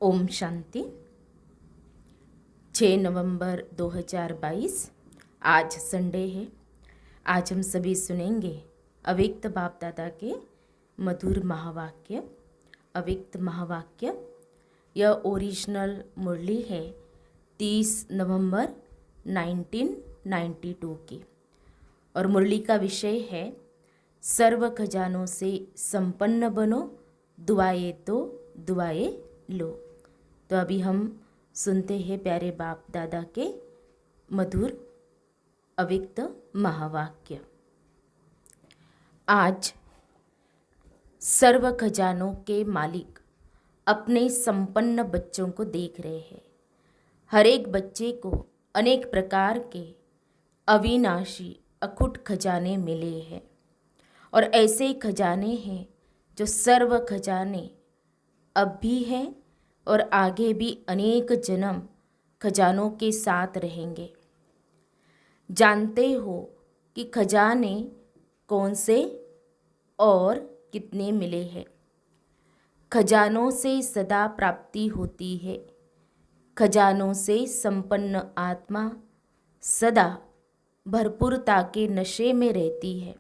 ओम शांति। 6 नवंबर 2022 आज संडे है। आज हम सभी सुनेंगे अव्यक्त बाप दादा के मधुर महावाक्य। अव्यक्त महावाक्य यह ओरिजिनल मुरली है 30 नवंबर 1992 की, और मुरली का विषय है सर्व खजानों से संपन्न बनो, दुआएं तो दुआएं लो। तो अभी हम सुनते हैं प्यारे बाप दादा के मधुर अव्यक्त महावाक्य। आज सर्व खजानों के मालिक अपने संपन्न बच्चों को देख रहे हैं। हर एक बच्चे को अनेक प्रकार के अविनाशी अखुट खजाने मिले हैं, और ऐसे खजाने हैं जो सर्व खजाने अब भी हैं और आगे भी अनेक जन्म खजानों के साथ रहेंगे। जानते हो कि खजाने कौन से और कितने मिले हैं। खजानों से सदा प्राप्ति होती है। खजानों से संपन्न आत्मा सदा भरपूरता के नशे में रहती है।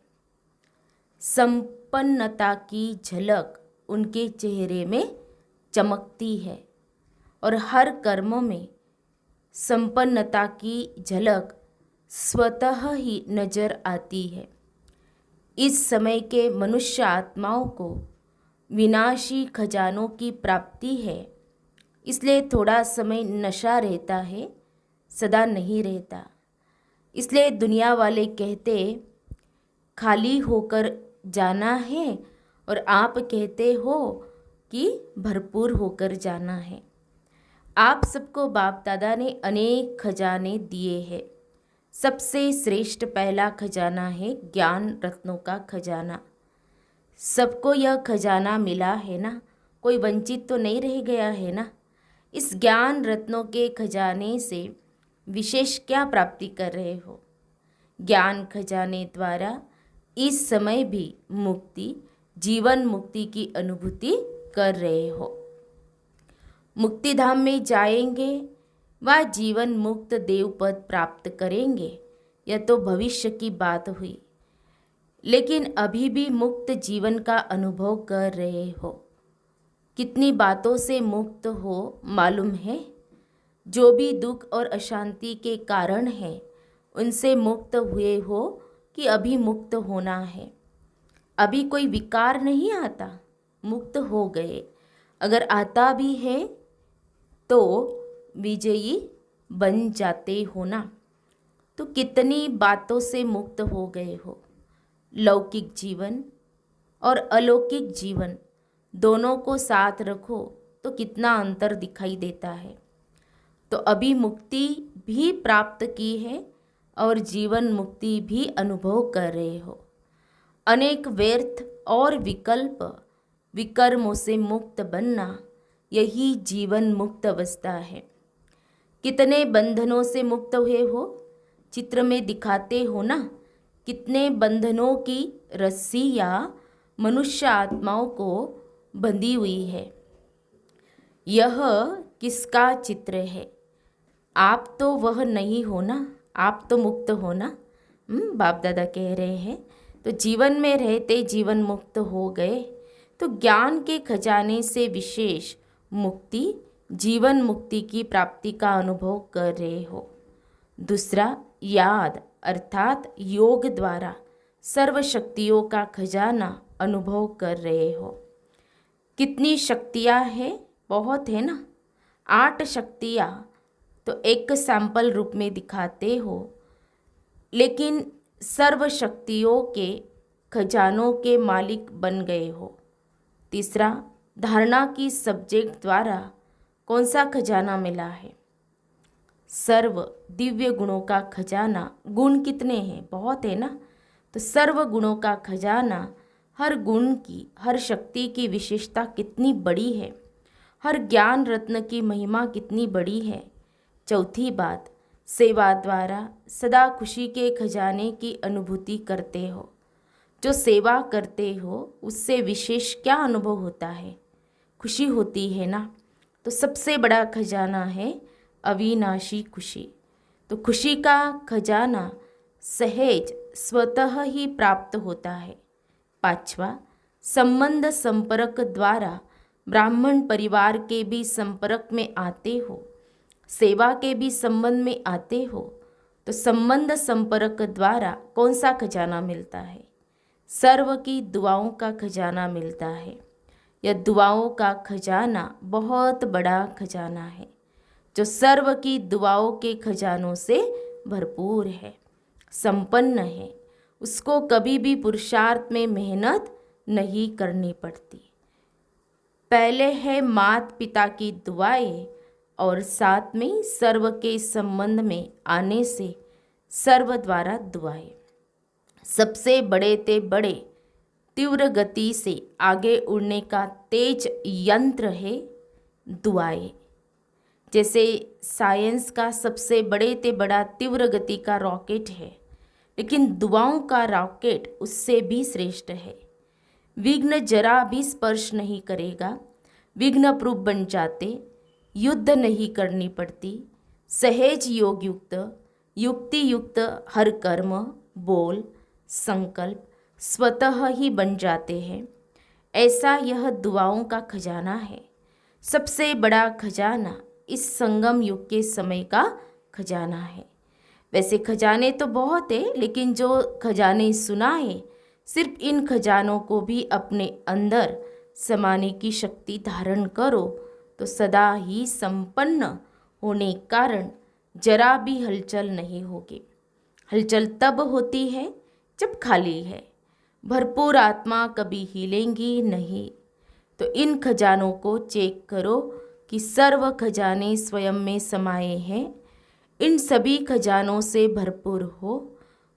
संपन्नता की झलक उनके चेहरे में चमकती है, और हर कर्म में संपन्नता की झलक स्वतः ही नजर आती है। इस समय के मनुष्य आत्माओं को विनाशी खजानों की प्राप्ति है, इसलिए थोड़ा समय नशा रहता है, सदा नहीं रहता। इसलिए दुनिया वाले कहते खाली होकर जाना है, और आप कहते हो कि भरपूर होकर जाना है। आप सबको बाप दादा ने अनेक खजाने दिए हैं। सबसे श्रेष्ठ पहला खजाना है ज्ञान रत्नों का खजाना। सबको यह खजाना मिला है ना, कोई वंचित तो नहीं रह गया है ना। इस ज्ञान रत्नों के खजाने से विशेष क्या प्राप्ति कर रहे हो? ज्ञान खजाने द्वारा इस समय भी मुक्ति, जीवन मुक्ति की अनुभूति कर रहे हो। मुक्ति धाम में जाएंगे व जीवन मुक्त देव पद प्राप्त करेंगे, यह तो भविष्य की बात हुई। लेकिन अभी भी मुक्त जीवन का अनुभव कर रहे हो। कितनी बातों से मुक्त हो मालूम है? जो भी दुख और अशांति के कारण है उनसे मुक्त हुए हो कि अभी मुक्त होना है? अभी कोई विकार नहीं आता, मुक्त हो गए। अगर आता भी है तो विजयी बन जाते हो ना। तो कितनी बातों से मुक्त हो गए हो। लौकिक जीवन और अलौकिक जीवन दोनों को साथ रखो तो कितना अंतर दिखाई देता है। तो अभी मुक्ति भी प्राप्त की है और जीवन मुक्ति भी अनुभव कर रहे हो। अनेक व्यर्थ और विकल्प विकर्मों से मुक्त बनना, यही जीवन मुक्त अवस्था है। कितने बंधनों से मुक्त हुए हो? चित्र में दिखाते हो ना, कितने बंधनों की रस्सियाँ मनुष्य आत्माओं को बंधी हुई है। यह किसका चित्र है? आप तो वह नहीं हो ना, आप तो मुक्त हो ना। बाप दादा कह रहे हैं तो जीवन में रहते जीवन मुक्त हो गए। तो ज्ञान के खजाने से विशेष मुक्ति, जीवन मुक्ति की प्राप्ति का अनुभव कर रहे हो। दूसरा, याद अर्थात योग द्वारा सर्व शक्तियों का खजाना अनुभव कर रहे हो। कितनी शक्तियाँ हैं? बहुत है ना। 8 शक्तियाँ तो एक सैंपल रूप में दिखाते हो, लेकिन सर्व शक्तियों के खजानों के मालिक बन गए हो। तीसरा, धारणा की सब्जेक्ट द्वारा कौन सा खजाना मिला है? सर्व दिव्य गुणों का खजाना। गुण कितने हैं? बहुत है ना। तो सर्व गुणों का खजाना, हर गुण की, हर शक्ति की विशेषता कितनी बड़ी है। हर ज्ञान रत्न की महिमा कितनी बड़ी है। चौथी बात, सेवा द्वारा सदा खुशी के खजाने की अनुभूति करते हो। जो सेवा करते हो उससे विशेष क्या अनुभव होता है? खुशी होती है ना। तो तो सबसे बड़ा खजाना है अविनाशी खुशी। तो खुशी का खजाना सहज स्वतः ही प्राप्त होता है। पांचवा, संबंध संपर्क द्वारा ब्राह्मण परिवार के भी संपर्क में आते हो, सेवा के भी संबंध में आते हो, तो संबंध संपर्क द्वारा कौन सा खजाना मिलता है? सर्व की दुआओं का खजाना मिलता है। यह दुआओं का खजाना बहुत बड़ा खजाना है, जो सर्व की दुआओं के खजानों से भरपूर है, संपन्न है। उसको कभी भी पुरुषार्थ में मेहनत नहीं करनी पड़ती। पहले है माता पिता की दुआएं और साथ में सर्व के संबंध में आने से सर्व द्वारा दुआएं। सबसे बड़े ते बड़े तीव्र गति से आगे उड़ने का तेज यंत्र है दुआएं। जैसे साइंस का सबसे बड़े ते बड़ा तीव्र गति का रॉकेट है, लेकिन दुआओं का रॉकेट उससे भी श्रेष्ठ है। विघ्न जरा भी स्पर्श नहीं करेगा, विघ्न प्रूफ बन जाते, युद्ध नहीं करनी पड़ती, सहज योग युक्त युक्ति युक्त हर कर्म बोल संकल्प स्वतः ही बन जाते हैं। ऐसा यह दुआओं का खजाना है। सबसे बड़ा खजाना इस संगम युग के समय का खजाना है। वैसे खजाने तो बहुत है, लेकिन जो खजाने सुनाए, सिर्फ इन खजानों को भी अपने अंदर समाने की शक्ति धारण करो तो सदा ही संपन्न होने कारण जरा भी हलचल नहीं होगी। हलचल तब होती है जब खाली है। भरपूर आत्मा कभी हिलेंगी नहीं। तो इन खजानों को चेक करो कि सर्व खजाने स्वयं में समाये हैं। इन सभी खजानों से भरपूर हो,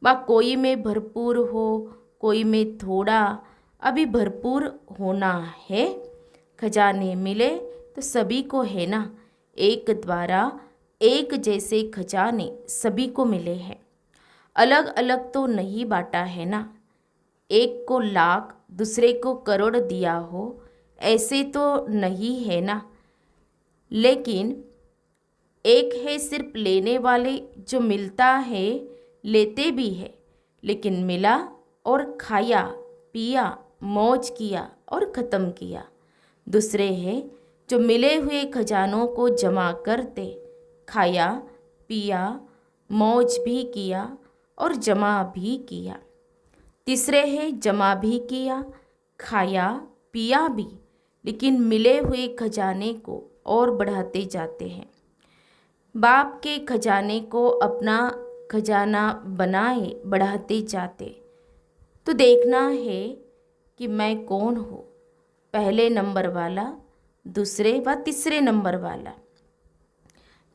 व कोई में भरपूर हो, कोई में थोड़ा, अभी भरपूर होना है। खजाने मिले तो सभी को है ना। एक द्वारा एक जैसे खजाने सभी को मिले हैं, अलग अलग तो नहीं बांटा है ना। एक को लाख दूसरे को करोड़ दिया हो, ऐसे तो नहीं है ना। लेकिन एक है सिर्फ लेने वाले, जो मिलता है लेते भी है, लेकिन मिला और खाया पिया मौज किया और ख़त्म किया। दूसरे है जो मिले हुए खजानों को जमा करते, खाया पिया मौज भी किया और जमा भी किया। तीसरे है जमा भी किया खाया पिया भी, लेकिन मिले हुए खजाने को और बढ़ाते जाते हैं। बाप के खजाने को अपना खजाना बनाए बढ़ाते जाते। तो देखना है कि मैं कौन हूँ, पहले नंबर वाला, दूसरे व तीसरे नंबर वाला।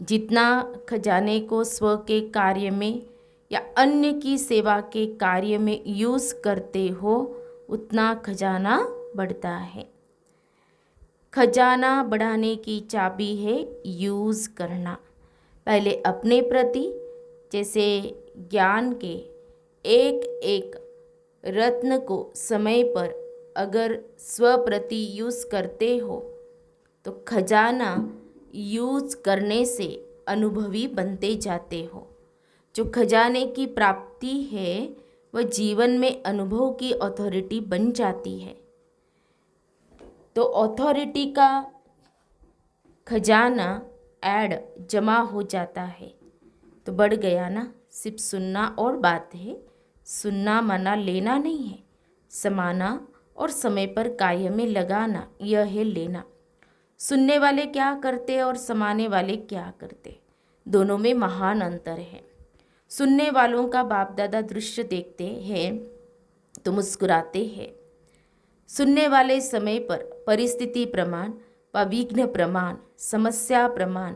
जितना खजाने को स्व के कार्य में या अन्य की सेवा के कार्य में यूज़ करते हो, उतना खजाना बढ़ता है। खजाना बढ़ाने की चाबी है यूज़ करना। पहले अपने प्रति, जैसे ज्ञान के एक एक रत्न को समय पर अगर स्व प्रति यूज़ करते हो तो खजाना यूज़ करने से अनुभवी बनते जाते हो। जो खजाने की प्राप्ति है वह जीवन में अनुभव की अथॉरिटी बन जाती है। तो अथॉरिटी का खजाना ऐड जमा हो जाता है तो बढ़ गया ना। सिर्फ सुनना और बात है, सुनना माना लेना नहीं है, समाना और समय पर कार्य में लगाना यह है लेना। सुनने वाले क्या करते और समाने वाले क्या करते, दोनों में महान अंतर है। सुनने वालों का बाप दादा दृश्य देखते हैं तो मुस्कुराते हैं। सुनने वाले समय पर परिस्थिति प्रमाण व विघ्न प्रमाण समस्या प्रमाण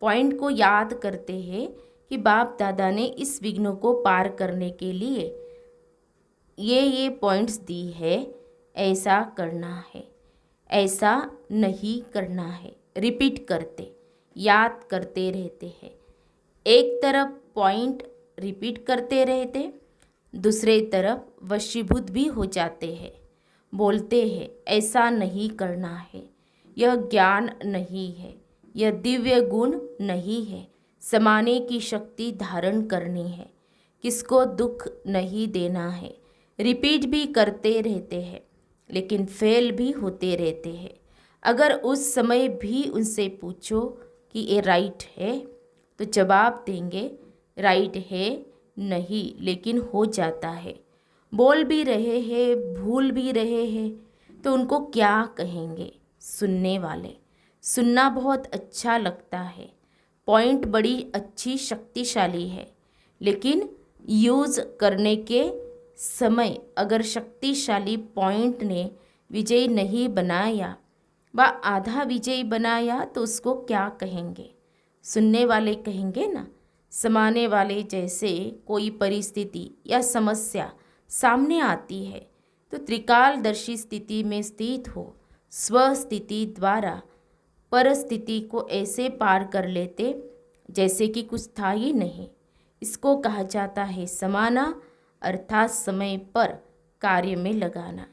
पॉइंट को याद करते हैं कि बाप दादा ने इस विघ्नों को पार करने के लिए ये पॉइंट्स दी है, ऐसा करना है, ऐसा नहीं करना है। रिपीट करते याद करते रहते हैं। एक तरफ पॉइंट रिपीट करते रहते, दूसरे तरफ वशीभूत भी हो जाते हैं। बोलते हैं ऐसा नहीं करना है, यह ज्ञान नहीं है, यह दिव्य गुण नहीं है। समाने की शक्ति धारण करनी है, किसको दुख नहीं देना है। रिपीट भी करते रहते हैं लेकिन फेल भी होते रहते हैं। अगर उस समय भी उनसे पूछो कि ये राइट है तो जवाब देंगे राइट है नहीं, लेकिन हो जाता है। बोल भी रहे हैं, भूल भी रहे हैं, तो उनको क्या कहेंगे? सुनने वाले। सुनना बहुत अच्छा लगता है, पॉइंट बड़ी अच्छी शक्तिशाली है, लेकिन यूज़ करने के समय अगर शक्तिशाली पॉइंट ने विजयी नहीं बनाया व आधा विजयी बनाया तो उसको क्या कहेंगे? सुनने वाले कहेंगे ना। समाने वाले जैसे कोई परिस्थिति या समस्या सामने आती है तो त्रिकालदर्शी स्थिति में स्थित हो स्वस्थिति द्वारा परिस्थिति को ऐसे पार कर लेते जैसे कि कुछ था ही नहीं। इसको कहा जाता है समाना, अर्थात समय पर कार्य में लगाना।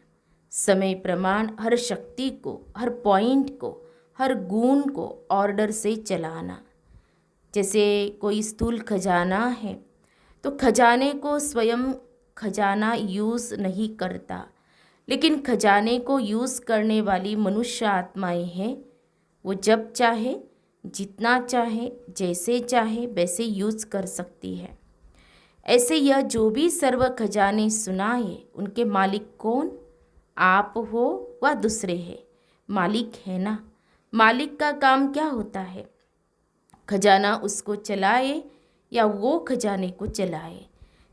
समय प्रमाण हर शक्ति को, हर पॉइंट को, हर गुण को ऑर्डर से चलाना। जैसे कोई स्थूल खजाना है तो खजाने को स्वयं खजाना यूज़ नहीं करता, लेकिन खजाने को यूज़ करने वाली मनुष्य आत्माएं हैं। वो जब चाहे, जितना चाहे, जैसे चाहे वैसे यूज़ कर सकती है। ऐसे यह जो भी सर्व खजाने सुनाए उनके मालिक कौन? आप हो व दूसरे है? मालिक है ना। मालिक का काम क्या होता है? खजाना उसको चलाए या वो खजाने को चलाए।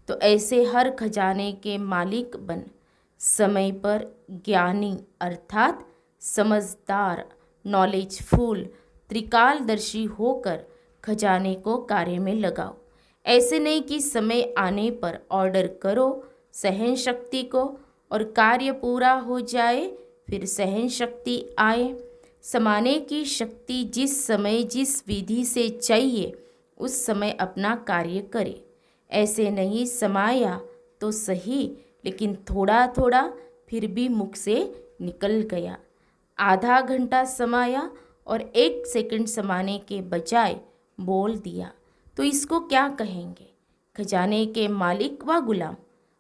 तो ऐसे हर खजाने के मालिक बन समय पर ज्ञानी अर्थात समझदार, नॉलेजफुल, त्रिकालदर्शी होकर खजाने को कार्य में लगाओ। ऐसे नहीं कि समय आने पर ऑर्डर करो सहन शक्ति को और कार्य पूरा हो जाए फिर सहन शक्ति आए। समाने की शक्ति जिस समय जिस विधि से चाहिए उस समय अपना कार्य करे। ऐसे नहीं समाया तो सही, लेकिन थोड़ा थोड़ा फिर भी मुख से निकल गया। आधा घंटा समाया और 1 सेकंड समाने के बजाय बोल दिया तो इसको क्या कहेंगे? खजाने के मालिक व गुलाम।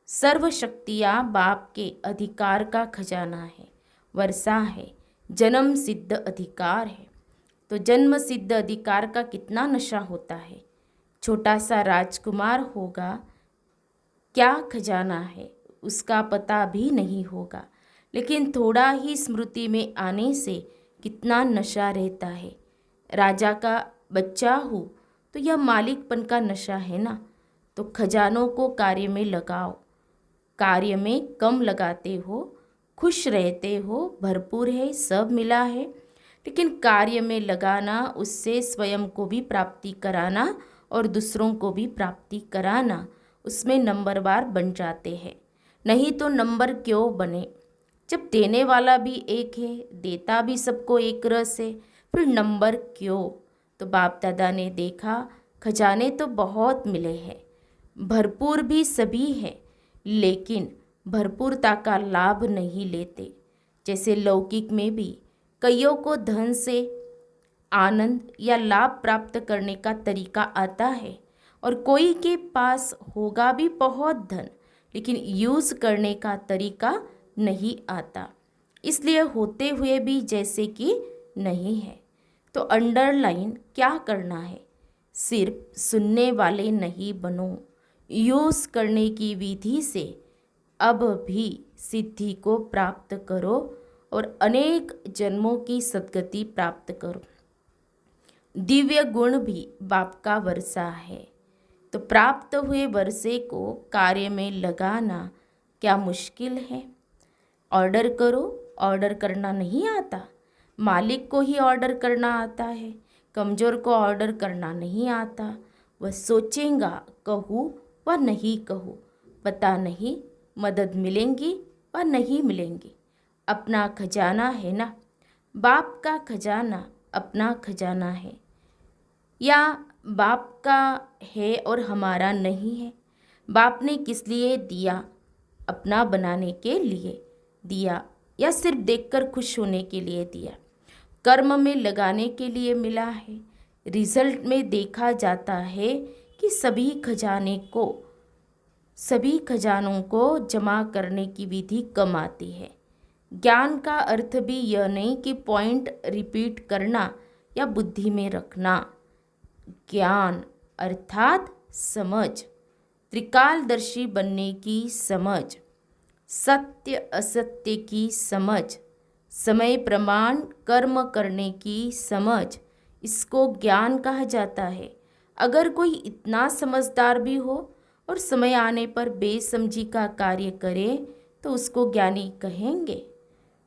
सर्व शक्तियाँ बाप के अधिकार का खजाना है, वर्षा है, जन्म सिद्ध अधिकार है। तो जन्म सिद्ध अधिकार का कितना नशा होता है। छोटा सा राजकुमार होगा, क्या खजाना है उसका पता भी नहीं होगा, लेकिन थोड़ा ही स्मृति में आने से कितना नशा रहता है। राजा का बच्चा हूँ तो यह मालिकपन का नशा है ना। तो खजानों को कार्य में लगाओ। कार्य में कम लगाते हो, खुश रहते हो, भरपूर है, सब मिला है, लेकिन कार्य में लगाना उससे स्वयं को भी प्राप्ति कराना और दूसरों को भी प्राप्ति कराना, उसमें नंबरवार बन जाते हैं। नहीं तो नंबर क्यों बने? जब देने वाला भी एक है, देता भी सबको एक रस है, फिर नंबर क्यों? तो बाप दादा ने देखा खजाने तो बहुत मिले हैं, भरपूर भी सभी है, लेकिन भरपूरता का लाभ नहीं लेते। जैसे लौकिक में भी कईयों को धन से आनंद या लाभ प्राप्त करने का तरीका आता है और कोई के पास होगा भी बहुत धन, लेकिन यूज़ करने का तरीका नहीं आता, इसलिए होते हुए भी जैसे कि नहीं है। तो अंडरलाइन क्या करना है? सिर्फ सुनने वाले नहीं बनो, यूज़ करने की विधि से अब भी सिद्धि को प्राप्त करो और अनेक जन्मों की सद्गति प्राप्त करो। दिव्य गुण भी बाप का वर्षा है, तो प्राप्त हुए वर्षे को कार्य में लगाना क्या मुश्किल है? ऑर्डर करो, ऑर्डर करना नहीं आता। मालिक को ही ऑर्डर करना आता है, कमज़ोर को ऑर्डर करना नहीं आता। वह सोचेगा कहूँ व नहीं कहूँ, पता नहीं मदद मिलेंगी व नहीं मिलेंगी। अपना खजाना है ना, बाप का खजाना अपना खजाना है, या बाप का है और हमारा नहीं है। बाप ने किस लिए दिया? अपना बनाने के लिए दिया या सिर्फ देखकर खुश होने के लिए दिया? कर्म में लगाने के लिए मिला है। रिजल्ट में देखा जाता है कि सभी खजानों को जमा करने की विधि कम आती है। ज्ञान का अर्थ भी यह नहीं कि पॉइंट रिपीट करना या बुद्धि में रखना। ज्ञान अर्थात समझ, त्रिकालदर्शी बनने की समझ, सत्य असत्य की समझ, समय प्रमाण कर्म करने की समझ, इसको ज्ञान कहा जाता है। अगर कोई इतना समझदार भी हो और समय आने पर बेसमझी का कार्य करे तो उसको ज्ञानी कहेंगे,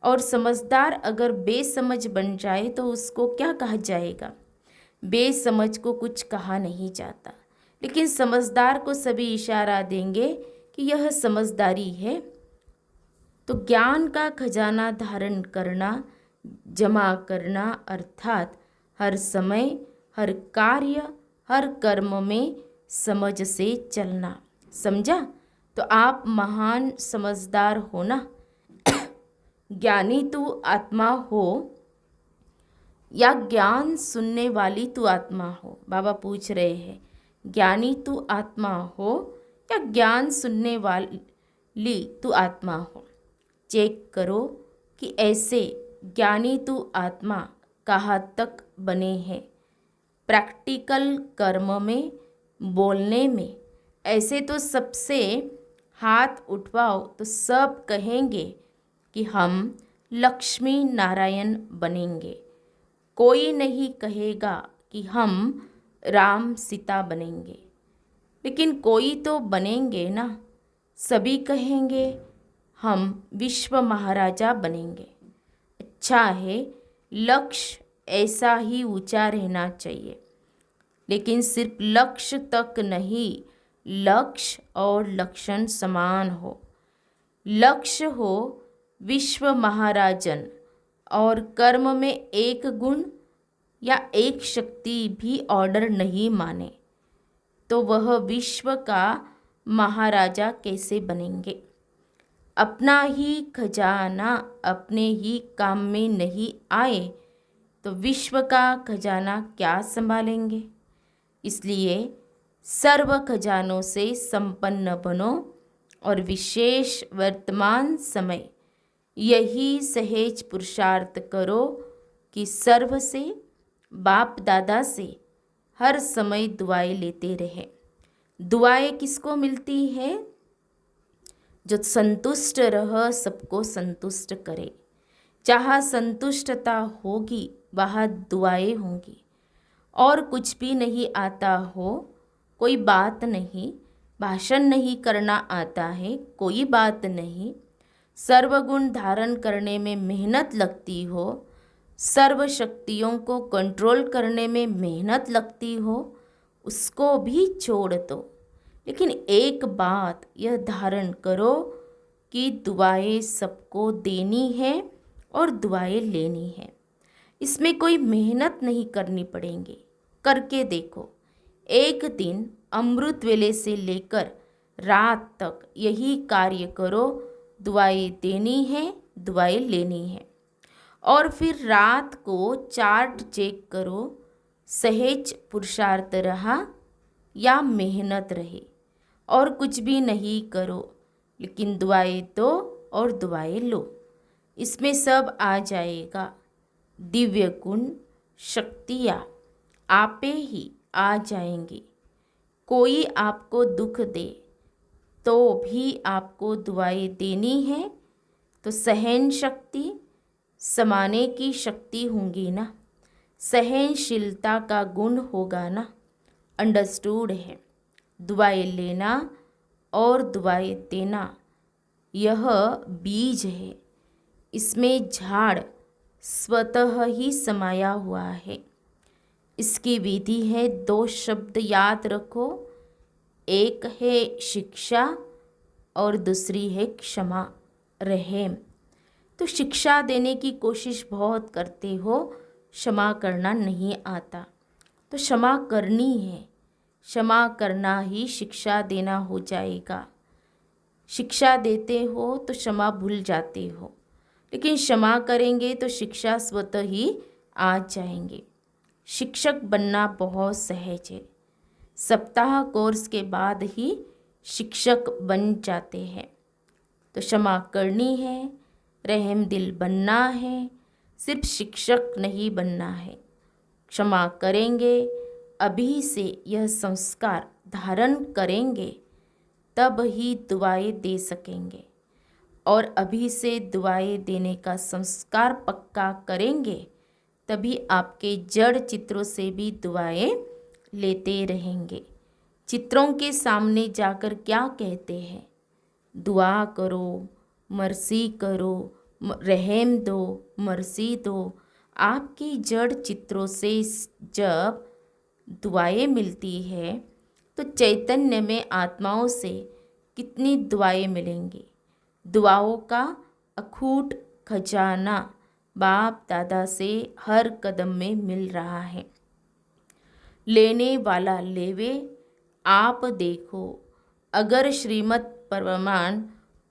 और समझदार अगर बेसमझ बन जाए तो उसको क्या कहा जाएगा? बेसमझ को कुछ कहा नहीं जाता, लेकिन समझदार को सभी इशारा देंगे कि यह समझदारी है। तो ज्ञान का खजाना धारण करना, जमा करना अर्थात हर समय, हर कार्य, हर कर्म में समझ से चलना। समझा? तो आप महान समझदार हो ना। ज्ञानी तू आत्मा हो या ज्ञान सुनने वाली तू आत्मा हो? बाबा पूछ रहे हैं, ज्ञानी तू आत्मा हो या ज्ञान सुनने वाली तू आत्मा हो? चेक करो कि ऐसे ज्ञानी तू आत्मा कहाँ तक बने हैं। प्रैक्टिकल कर्म में, बोलने में। ऐसे तो सबसे हाथ उठवाओ तो सब कहेंगे कि हम लक्ष्मी नारायण बनेंगे। कोई नहीं कहेगा कि हम राम सीता बनेंगे, लेकिन कोई तो बनेंगे ना। सभी कहेंगे हम विश्व महाराजा बनेंगे। अच्छा है, लक्ष्य ऐसा ही ऊंचा रहना चाहिए, लेकिन सिर्फ लक्ष्य तक नहीं, लक्ष्य और लक्षण समान हो। लक्ष्य हो विश्व महाराजन और कर्म में एक गुण या एक शक्ति भी ऑर्डर नहीं माने तो वह विश्व का महाराजा कैसे बनेंगे? अपना ही खजाना अपने ही काम में नहीं आए तो विश्व का खजाना क्या संभालेंगे? इसलिए सर्व खजानों से संपन्न बनो और विशेष वर्तमान समय यही सहज पुरुषार्थ करो कि सर्व से, बाप दादा से हर समय दुआएं लेते रहे। दुआएं किसको मिलती है? जो संतुष्ट रह सबको संतुष्ट करे। जहाँ संतुष्टता होगी वहाँ दुआएं होंगी। और कुछ भी नहीं आता हो, कोई बात नहीं, भाषण नहीं करना आता है, कोई बात नहीं, सर्वगुण धारण करने में मेहनत लगती हो, सर्व शक्तियों को कंट्रोल करने में मेहनत लगती हो, उसको भी छोड़ दो। लेकिन एक बात यह धारण करो कि दुआएं सबको देनी है और दुआएं लेनी है। इसमें कोई मेहनत नहीं करनी पड़ेगी। करके देखो। एक दिन अमृत वेले से लेकर रात तक यही कार्य करो। दुआएं देनी है, दुआएं लेनी है। और फिर रात को चार्ट चेक करो, सहज पुरुषार्थ रहा या मेहनत रहे। और कुछ भी नहीं करो, लेकिन दुआएं दो और दुआएं लो। इसमें सब आ जाएगा। दिव्य गुण, शक्तियाँ आपे ही आ जाएंगी। कोई आपको दुख दे तो भी आपको दुआएं देनी है तो सहन शक्ति, समाने की शक्ति होंगी ना, सहनशीलता का गुण होगा ना। अंडरस्टूड है? दुआएं लेना और दुआएं देना यह बीज है। इसमें झाड़ स्वतः ही समाया हुआ है। इसकी विधि है, 2 शब्द याद रखो। एक है शिक्षा और दूसरी है क्षमा, रहम। तो शिक्षा देने की कोशिश बहुत करते हो, क्षमा करना नहीं आता, तो क्षमा करनी है। क्षमा करना ही शिक्षा देना हो जाएगा। शिक्षा देते हो तो क्षमा भूल जाते हो, लेकिन क्षमा करेंगे तो शिक्षा स्वतः ही आ जाएंगे। शिक्षक बनना बहुत सहज है। सप्ताह कोर्स के बाद ही शिक्षक बन जाते हैं। तो क्षमा करनी है, रहम दिल बनना है, सिर्फ शिक्षक नहीं बनना है। क्षमा करेंगे, अभी से यह संस्कार धारण करेंगे, तब ही दुआएं दे सकेंगे। और अभी से दुआएं देने का संस्कार पक्का करेंगे, तभी आपके जड़ चित्रों से भी दुआएं लेते रहेंगे। चित्रों के सामने जाकर क्या कहते हैं? दुआ करो, मर्सी करो, रहम दो, मर्सी दो। आपकी जड़ चित्रों से जब दुआएं मिलती है तो चैतन्य में आत्माओं से कितनी दुआएं मिलेंगी। दुआओं का अखूट खजाना बाप दादा से हर कदम में मिल रहा है। लेने वाला लेवे, आप देखो। अगर श्रीमत प्रमाण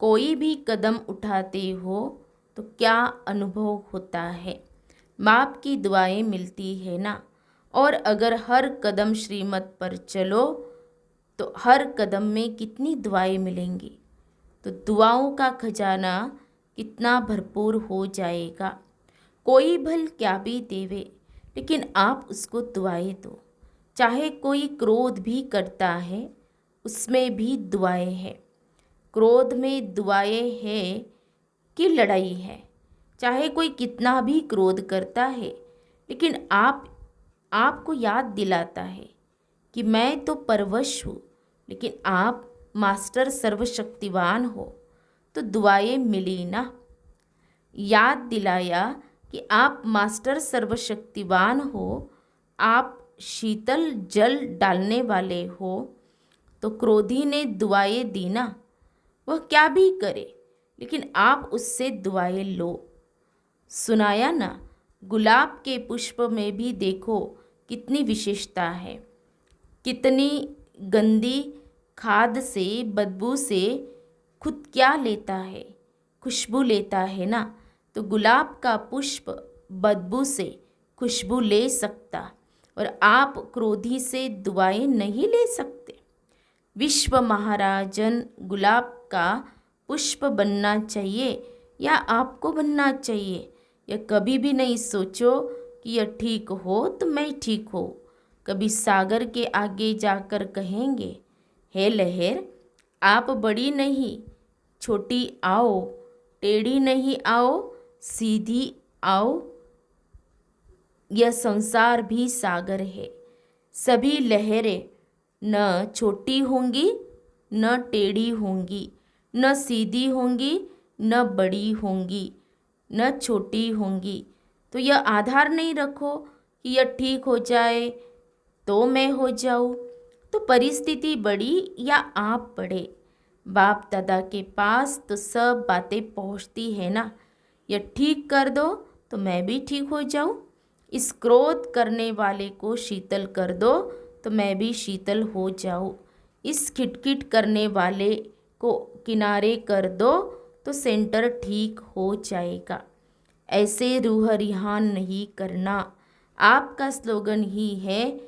कोई भी कदम उठाते हो तो क्या अनुभव होता है? बाप की दुआएं मिलती है ना। और अगर हर कदम श्रीमत पर चलो तो हर कदम में कितनी दुआएं मिलेंगी। तो दुआओं का खजाना कितना भरपूर हो जाएगा। कोई भल क्या भी देवे, लेकिन आप उसको दुआएं दो। चाहे कोई क्रोध भी करता है, उसमें भी दुआएं हैं। क्रोध में दुआएं हैं कि लड़ाई है? चाहे कोई कितना भी क्रोध करता है, लेकिन आपको याद दिलाता है कि मैं तो परवश हूँ, लेकिन आप मास्टर सर्वशक्तिवान हो, तो दुआएं मिली ना। याद दिलाया कि आप मास्टर सर्वशक्तिवान हो, आप शीतल जल डालने वाले हो, तो क्रोधी ने दुआएं दी ना। वह क्या भी करे, लेकिन आप उससे दुआएं लो। सुनाया ना, गुलाब के पुष्प में भी देखो कितनी विशेषता है। कितनी गंदी खाद से, बदबू से खुद क्या लेता है? खुशबू लेता है ना। तो गुलाब का पुष्प बदबू से खुशबू ले सकता, और आप क्रोधी से दुआएं नहीं ले सकते। विश्व महाराजन गुलाब का पुष्प बनना चाहिए या आपको बनना चाहिए? यह कभी भी नहीं सोचो कि यह ठीक हो तो मैं ठीक हो। कभी सागर के आगे जाकर कहेंगे, हे लहर, आप बड़ी नहीं छोटी आओ, टेढ़ी नहीं आओ, सीधी आओ। यह संसार भी सागर है। सभी लहरें न छोटी होंगी, न टेढ़ी होंगी, न सीधी होंगी, न बड़ी होंगी, न छोटी होंगी। तो यह आधार नहीं रखो कि यह ठीक हो जाए तो मैं हो जाऊँ। तो परिस्थिति बड़ी या आप बड़े, बाप दादा के पास तो सब बातें पहुँचती है ना। यह ठीक कर दो तो मैं भी ठीक हो जाऊँ। इस क्रोध करने वाले को शीतल कर दो तो मैं भी शीतल हो जाऊँ। इस खिटखिट करने वाले को किनारे कर दो तो सेंटर ठीक हो जाएगा। ऐसे रूह रिहान नहीं करना। आपका स्लोगन ही है,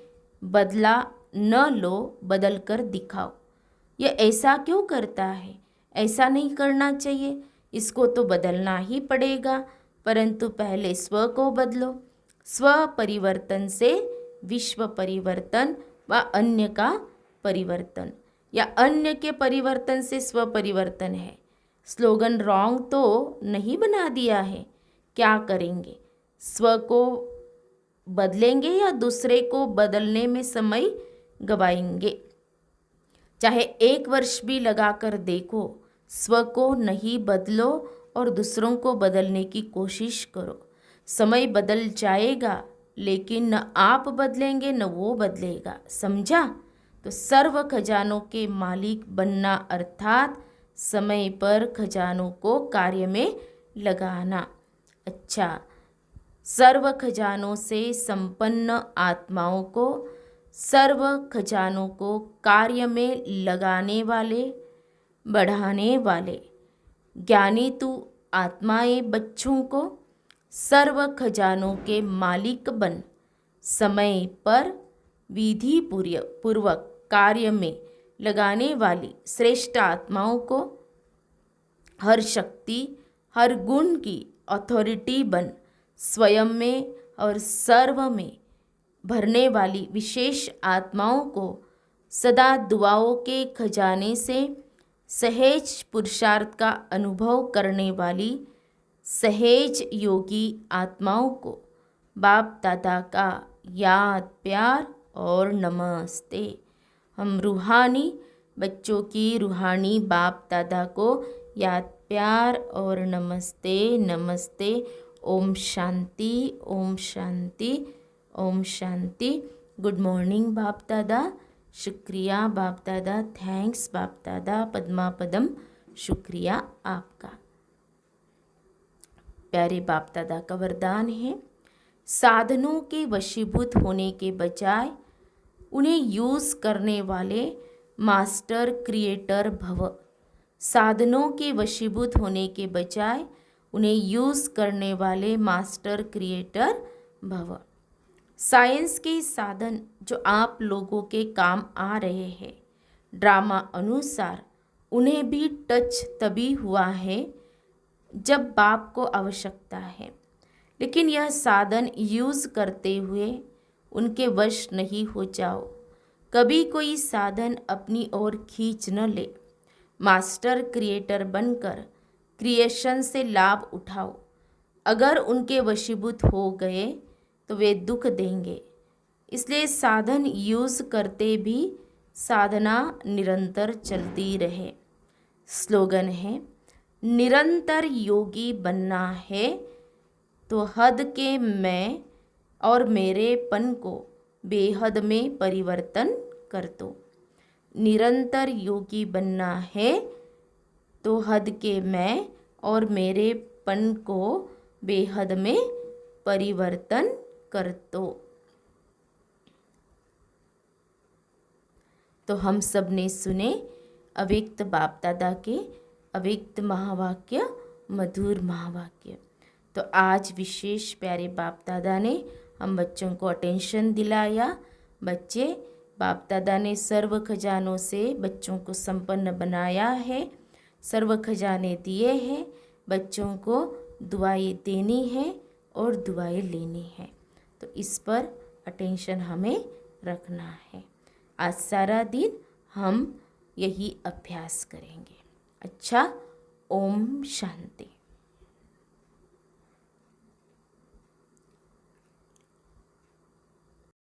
बदला न लो, बदल कर दिखाओ। यह ऐसा क्यों करता है? ऐसा नहीं करना चाहिए। इसको तो बदलना ही पड़ेगा, परंतु पहले स्व को बदलो। स्व परिवर्तन से विश्व परिवर्तन व अन्य का परिवर्तन, या अन्य के परिवर्तन से स्व परिवर्तन है। स्लोगन रॉन्ग तो नहीं बना दिया है। क्या करेंगे? स्व को बदलेंगे या दूसरे को बदलने में समय गवाएंगे? चाहे 1 वर्ष भी लगा कर देखो, स्व को नहीं बदलो और दूसरों को बदलने की कोशिश करो। समय बदल जाएगा, लेकिन न आप बदलेंगे न वो बदलेगा। समझा? तो सर्व खजानों के मालिक बनना अर्थात समय पर खजानों को कार्य में लगाना। अच्छा, सर्व खजानों से संपन्न आत्माओं को, सर्व खजानों को कार्य में लगाने वाले, बढ़ाने वाले ज्ञानी तू आत्माएं बच्चों को सर्व खजानों के मालिक बन समय पर विधि पूर्वक कार्य में लगाने वाली श्रेष्ठ आत्माओं को हर शक्ति हर गुण की अथॉरिटी बन स्वयं में और सर्व में भरने वाली विशेष आत्माओं को सदा दुआओं के खजाने से सहज पुरुषार्थ का अनुभव करने वाली सहज योगी आत्माओं को बाप दादा का याद प्यार और नमस्ते। हम रूहानी बच्चों की रूहानी बाप दादा को याद प्यार और नमस्ते नमस्ते। ओम शांति ओम शांति ओम शांति। गुड मॉर्निंग बाप दादा, शुक्रिया बाप दादा, थैंक्स बाप दादा, पद्मा पदम शुक्रिया आपका। प्यारे बाप दादा का वरदान है, साधनों के वशीभूत होने के बजाय उन्हें यूज़ करने वाले मास्टर क्रिएटर भव। साधनों के वशीभूत होने के बजाय उन्हें यूज़ करने वाले मास्टर क्रिएटर भव। साइंस के साधन जो आप लोगों के काम आ रहे हैं, ड्रामा अनुसार उन्हें भी टच तभी हुआ है जब बाप को आवश्यकता है, लेकिन यह साधन यूज़ करते हुए उनके वश नहीं हो जाओ। कभी कोई साधन अपनी ओर खींच न ले। मास्टर क्रिएटर बनकर क्रिएशन से लाभ उठाओ। अगर उनके वशीभूत हो गए तो वे दुख देंगे, इसलिए साधन यूज़ करते भी साधना निरंतर चलती रहे। स्लोगन है, निरंतर योगी बनना है तो हद के मैं और मेरेपन को बेहद में परिवर्तन कर दो। निरंतर योगी बनना है तो हद के मैं और मेरेपन को बेहद में परिवर्तन कर दो। तो हम सब ने सुने अव्यक्त बाप दादा के अव्यक्त महावाक्य, मधुर महावाक्य। तो आज विशेष प्यारे बाप दादा ने हम बच्चों को अटेंशन दिलाया। बच्चे, बाप दादा ने सर्व खजानों से बच्चों को संपन्न बनाया है, सर्व खजाने दिए हैं। बच्चों को दुआएं देनी है और दुआएं लेनी है, तो इस पर अटेंशन हमें रखना है। आज सारा दिन हम यही अभ्यास करेंगे। अच्छा, ओम शांति।